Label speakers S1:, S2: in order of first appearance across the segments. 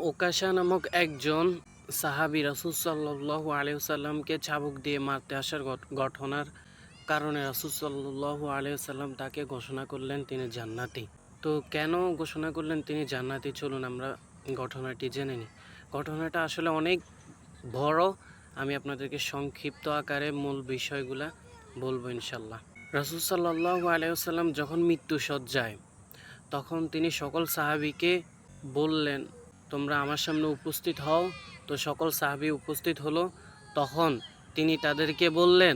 S1: ওকাশা নামক একজন সাহাবী রাসূল সাল্লাল্লাহু আলাইহি ওয়াসাল্লামকে চাবুক দিয়ে মারতে আসার ঘটনার কারণে রাসূল সাল্লাল্লাহু আলাইহি ওয়াসাল্লাম তাকে ঘোষণা করলেন তিনি জান্নাতি। তো কেন ঘোষণা করলেন তিনি জান্নাতি, চলুন আমরা ঘটনাটি জেনে নিই। ঘটনাটা আসলে অনেক বড়, আমি আপনাদেরকে সংক্ষিপ্ত আকারে মূল বিষয়গুলা বলবো ইনশাল্লাহ। রাসূল সাল্লাল্লাহু আলাইহি ওয়াসাল্লাম যখন মৃত্যুসজ্জায়, তখন তিনি সকল সাহাবীকে বললেন, তোমরা আমার সামনে উপস্থিত হও। তো সকল সাহাবী উপস্থিত হলো। তখন তিনি তাদেরকে বললেন,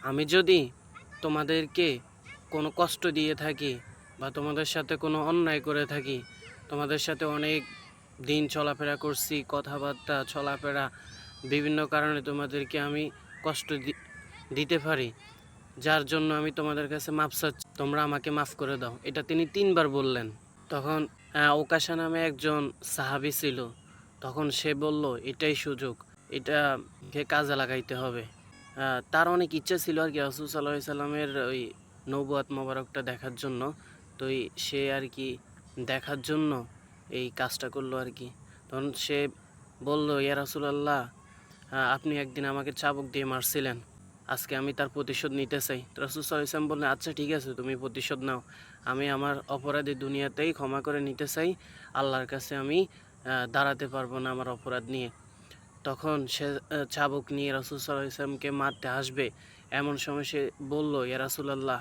S1: আমি যদি তোমাদেরকে কোনো কষ্ট দিয়ে থাকি বা তোমাদের সাথে কোনো অন্যায় করে থাকি, তোমাদের সাথে অনেক দিন চলাফেরা করছি, কথাবার্তা চলাফেরা, বিভিন্ন কারণে তোমাদেরকে আমি কষ্ট দিতে পারি, যার জন্য আমি তোমাদের কাছে মাফ চাচ্ছি, তোমরা আমাকে মাফ করে দাও। এটা তিনি 3বার বললেন। তখন ওকাশা নামে একজন সাহাবী ছিল, তখন সে বলল, এটাই সুযোগ, এটাকে কাজে লাগাইতে হবে। তার অনেক ইচ্ছা ছিল আর কি রাসূল সাল্লাল্লাহু আলাইহি সাল্লামের ওই নবুয়াত মোবারকটা দেখার জন্য। তো সে আর কি দেখার জন্য এই কাজটা করলো আর কি। তখন সে বলল, ইয়া রাসূলুল্লাহ, আপনি একদিন আমাকে চাবুক দিয়ে মারছিলেন, আজকে আমি তার প্রতিশোধ নিতে চাই। তো রাসূল সাল্লাল্লাহু আলাইহি সাল্লাম বললেন, আচ্ছা ঠিক আছে, তুমি প্রতিশোধ নাও, আমি আমার অপরাধী দুনিয়াতেই ক্ষমা করে নিতে চাই, আল্লাহর কাছে আমি দাঁড়াতে পারবো না আমার অপরাধ নিয়ে। তখন সে চাবুক নিয়ে রাসূল সাল্লাল্লাহু আলাইহি সাল্লামকে মারতে আসবে, এমন সময় সে বলল, ইয়া রাসূলুল্লাহ,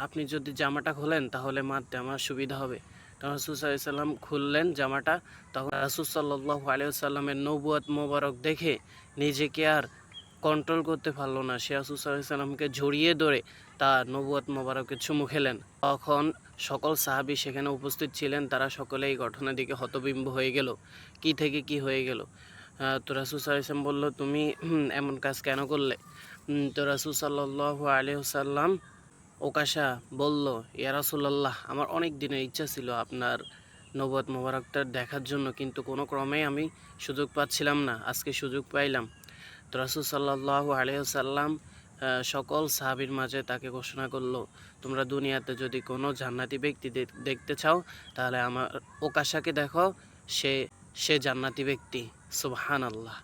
S1: আপনি যদি জামাটা খোলেন তাহলে মারতে আমার সুবিধা হবে। তখন রাসূল সাল্লাল্লাহু আলাইহি সাল্লাম খুললেন জামাটা। তখন রাসূল সাল্লাল্লাহু আলাইহি সাল্লামের নবুয়াত মোবারক দেখে নিজেকে আর কন্ট্রোল করতে পারলো না। সে রাসূল সাল্লাল্লাহু আলাইহি সাল্লামকে জড়িয়ে ধরে তার নবুয়াত মোবারকে চুমু খেলেন। তখন সকল সাহাবী সেখানে উপস্থিত ছিলেন, তারা সকলে এই ঘটনার দিকে হতবিম্ব হয়ে গেল, কি থেকে কি হয়ে গেল। তো রাসূল সাল্লাল্লাহু আলাইহি ওয়াসাল্লাম বলল, তুমি এমন কাজ কেন করলে? তো রাসূল সাল্লাল্লাহু আলাইহি ওয়াসাল্লাম, ওকাশা বলল, ইয়া রাসূলুল্লাহ, আমার অনেক দিনের ইচ্ছা ছিল আপনার নবুয়াত মোবারকটা দেখার জন্য, কিন্তু কোনো ক্রমেই আমি সুযোগ পাচ্ছিলাম না, আজকে সুযোগ পাইলাম। তো রাসূল সাল্লাল্লাহু আলাইহি ওয়াসাল্লাম সকল সাহাবীর মাঝে তাকে ঘোষণা করলো, তোমরা দুনিয়াতে যদি কোনো জান্নাতি ব্যক্তি দেখতে চাও তাহলে আমার ওকাশাকে দেখো, সে জান্নাতি ব্যক্তি। সুবহানাল্লাহ।